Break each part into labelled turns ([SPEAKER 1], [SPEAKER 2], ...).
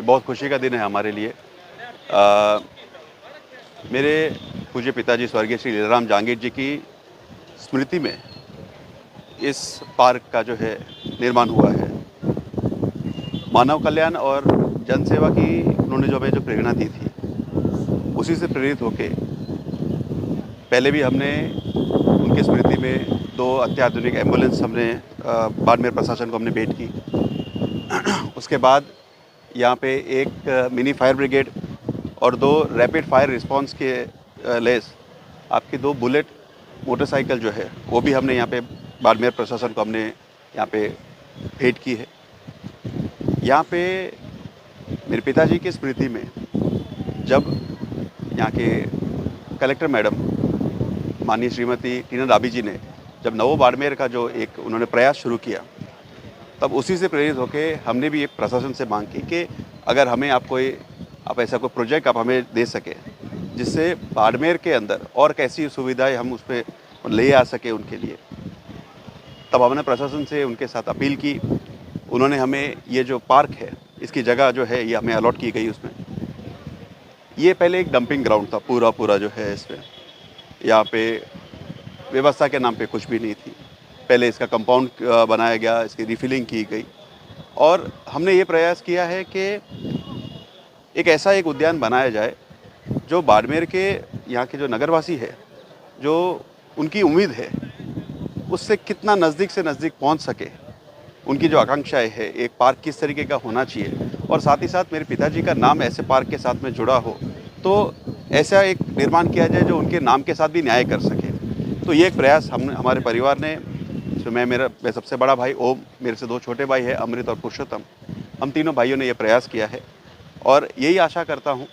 [SPEAKER 1] बहुत खुशी का दिन है हमारे लिए। अ, मेरे पूज्य पिताजी स्वर्गीय श्री लीलाराम जहांगीर जी की स्मृति में इस पार्क का जो है निर्माण हुआ है। मानव कल्याण और जनसेवा की उन्होंने जो हमें जो प्रेरणा दी थी, उसी से प्रेरित होके पहले भी हमने उनकी स्मृति में 2 अत्याधुनिक एम्बुलेंस हमने बाड़मेर प्रशासन को हमने भेंट की। उसके बाद यहाँ पे एक मिनी फायर ब्रिगेड और 2 रैपिड फायर रिस्पॉन्स के लेस आपकी 2 बुलेट मोटरसाइकिल जो है वो भी हमने यहाँ पे बाड़मेर प्रशासन को हमने यहाँ पे भेंट की है। यहाँ पे मेरे पिताजी की स्मृति में जब यहाँ के कलेक्टर मैडम माननीय श्रीमती टीना राबी जी ने जब नवो बाड़मेर का जो एक उन्होंने प्रयास शुरू किया, तब उसी से प्रेरित होके हमने भी एक प्रशासन से मांग की कि अगर हमें आप ऐसा कोई प्रोजेक्ट आप हमें दे सके जिससे बाड़मेर के अंदर और कैसी सुविधाएं हम उस पर ले आ सके उनके लिए। तब हमने प्रशासन से उनके साथ अपील की। उन्होंने हमें ये जो पार्क है इसकी जगह जो है ये हमें अलॉट की गई। उसमें ये पहले एक डंपिंग ग्राउंड था, पूरा जो है इसमें यहाँ पे व्यवस्था के नाम पे कुछ भी नहीं थी। पहले इसका कंपाउंड बनाया गया, इसकी रिफिलिंग की गई और हमने ये प्रयास किया है कि एक ऐसा एक उद्यान बनाया जाए जो बाड़मेर के यहाँ के जो नगरवासी है, जो उनकी उम्मीद है उससे कितना नज़दीक से नज़दीक पहुँच सके। उनकी जो आकांक्षाएं है एक पार्क किस तरीके का होना चाहिए और साथ ही साथ मेरे पिताजी का नाम ऐसे पार्क के साथ में जुड़ा हो, तो ऐसा एक निर्माण किया जाए जो उनके नाम के साथ भी न्याय कर सके। तो ये एक प्रयास हमारे परिवार ने, जो मैं सबसे बड़ा भाई ओम, मेरे से 2 छोटे भाई है अमृत और पुरुषोत्तम, हम तीनों भाइयों ने ये प्रयास किया है और यही आशा करता हूँ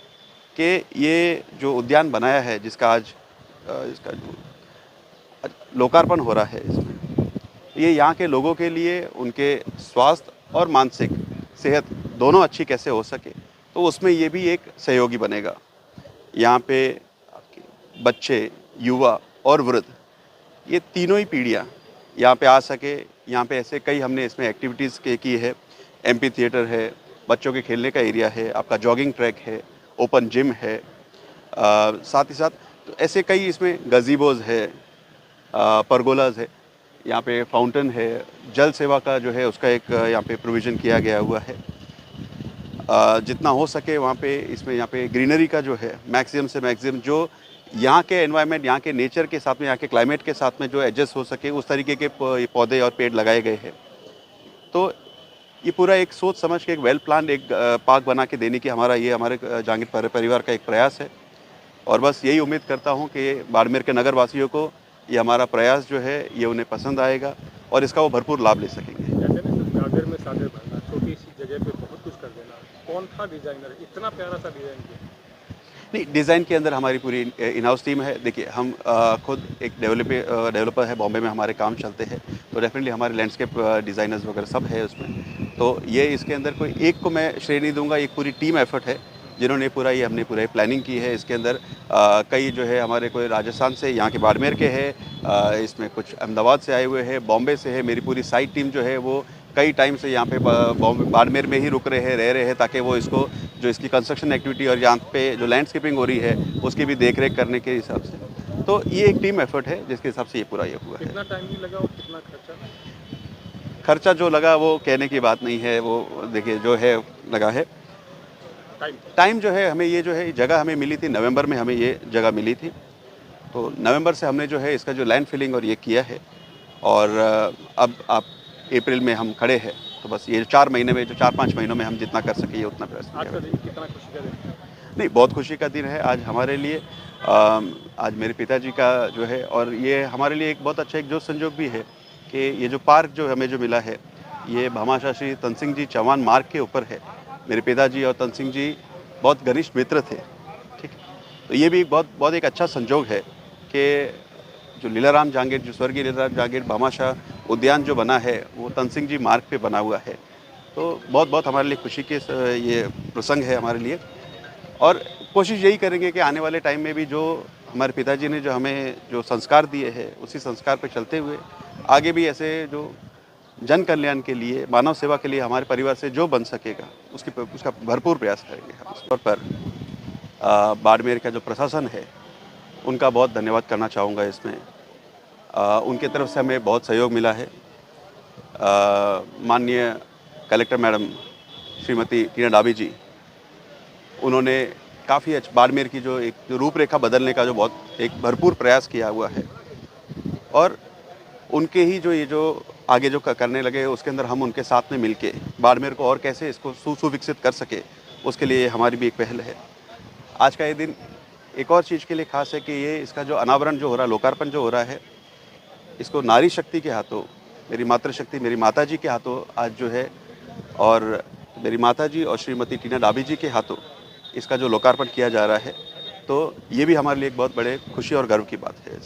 [SPEAKER 1] कि ये जो उद्यान बनाया है जिसका आज इसका जो लोकार्पण हो रहा है इसमें, ये यहाँ के लोगों के लिए उनके स्वास्थ्य और मानसिक सेहत दोनों अच्छी कैसे हो सके, तो उसमें ये भी एक सहयोगी बनेगा। यहाँ पे आपके बच्चे, युवा और वृद्ध, ये तीनों ही पीढ़ियाँ यहाँ पे आ सके। यहाँ पे ऐसे कई हमने इसमें एक्टिविटीज़ की है। एम्पी थिएटर है, बच्चों के खेलने का एरिया है, आपका जॉगिंग ट्रैक है, ओपन जिम है, साथ ही साथ तो ऐसे कई इसमें गज़ीबोज़ है, परगोलाज है, यहाँ पे फाउंटेन है, जल सेवा का जो है उसका एक यहाँ पे प्रोविज़न किया गया हुआ है। जितना हो सके वहाँ पे इसमें यहाँ पे ग्रीनरी का जो है मैक्सिमम से मैक्सिमम जो यहाँ के एनवायरनमेंट, यहाँ के नेचर के साथ में, यहाँ के क्लाइमेट के साथ में जो एडजस्ट हो सके उस तरीके के पौधे और पेड़ लगाए गए हैं। तो ये पूरा एक सोच समझ के एक वेल प्लान एक पार्क बना के देने की हमारे जहांगीर परिवार का एक प्रयास है और बस यही उम्मीद करता हूँ कि बाड़मेर के नगर वासियों को ये हमारा प्रयास जो है ये उन्हें पसंद आएगा और इसका वो भरपूर लाभ ले सकेंगे।
[SPEAKER 2] गागर में सागर भरना, छोटी सी जगह पे बहुत कुछ कर देना। कौन था डिज़ाइनर, इतना प्यारा सा डिज़ाइन किया?
[SPEAKER 1] नहीं, डिज़ाइन के अंदर हमारी पूरी इन हाउस टीम है। देखिए हम खुद एक डेवलपर है, बॉम्बे में हमारे काम चलते हैं, तो डेफिनेटली हमारे लैंडस्केप डिज़ाइनर्स वगैरह सब है उसमें। तो ये इसके अंदर कोई एक को मैं श्रेय नहीं दूंगा, एक पूरी टीम एफर्ट है जिन्होंने हमने पूरा प्लानिंग की है। इसके अंदर कई जो है हमारे कोई राजस्थान से, यहाँ के बाड़मेर के हैं, इसमें कुछ अहमदाबाद से आए हुए हैं, बॉम्बे से है। मेरी पूरी साइट टीम जो है वो कई टाइम से यहाँ पे बाड़मेर में ही रुक रहे हैं ताकि वो इसको जो इसकी कंस्ट्रक्शन एक्टिविटी और यहाँ पे जो लैंडस्केपिंग हो रही है उसकी भी देखरेख करने के हिसाब से। तो ये एक टीम एफर्ट है जिसके हिसाब से ये पूरा ये हुआ है।
[SPEAKER 2] कितना टाइम भी लगा और कितना
[SPEAKER 1] खर्चा जो लगा वो कहने की बात नहीं है, वो देखिए जो है लगा है। टाइम जो है हमें ये जो है जगह हमें मिली थी नवंबर में, हमें ये जगह मिली थी, तो नवंबर से हमने जो है इसका जो लैंड फिलिंग और ये किया है और अब आप अप्रैल में हम खड़े हैं। तो बस ये 4 महीने में, जो 4-5 महीनों में हम जितना कर सके ये उतना प्रयास
[SPEAKER 2] आज का दिन कितना खुशी का दिन है?
[SPEAKER 1] नहीं, बहुत खुशी का दिन है आज हमारे लिए। आज मेरे पिताजी का जो है और ये हमारे लिए एक बहुत अच्छा एक जो संजोग भी है कि ये जो पार्क जो हमें जो मिला है ये भामाशाह श्री तन सिंह जी चौहान मार्ग के ऊपर है। मेरे पिताजी और तन सिंह जी बहुत घनिष्ठ मित्र थे, ठीक है। तो ये भी बहुत एक अच्छा संजोग है कि जो लीलाराम जहांगीर, जो स्वर्गीय लीलाराम जहांगीर भामाशाह उद्यान जो बना है वो तन सिंह जी मार्ग पे बना हुआ है। तो बहुत हमारे लिए खुशी के ये प्रसंग है हमारे लिए और कोशिश यही करेंगे कि आने वाले टाइम में भी जो हमारे पिताजी ने जो हमें जो संस्कार दिए हैं उसी संस्कार पे चलते हुए आगे भी ऐसे जो जन कल्याण के लिए, मानव सेवा के लिए हमारे परिवार से जो बन सकेगा उसका भरपूर प्रयास करेंगे हम। इस तौर पर बाड़मेर का जो प्रशासन है उनका बहुत धन्यवाद करना चाहूँगा इसमें। उनके तरफ से हमें बहुत सहयोग मिला है। माननीय कलेक्टर मैडम श्रीमती टीना डाबी जी, उन्होंने काफ़ी बाड़मेर की जो एक रूपरेखा बदलने का जो बहुत एक भरपूर प्रयास किया हुआ है, और उनके ही जो आगे जो करने लगे उसके अंदर हम उनके साथ में मिलके बाड़मेर को और कैसे इसको सुविकसित कर सके, उसके लिए हमारी भी एक पहल है। आज का ये दिन एक और चीज़ के लिए खास है कि ये इसका जो अनावरण जो हो रहा है, लोकार्पण जो हो रहा है, इसको नारी शक्ति के हाथों, मेरी मातृशक्ति मेरी माताजी के हाथों आज जो है, और मेरी माताजी और श्रीमती टीना डाबी जी के हाथों इसका जो लोकार्पण किया जा रहा है, तो ये भी हमारे लिए एक बहुत बड़े खुशी और गर्व की बात है।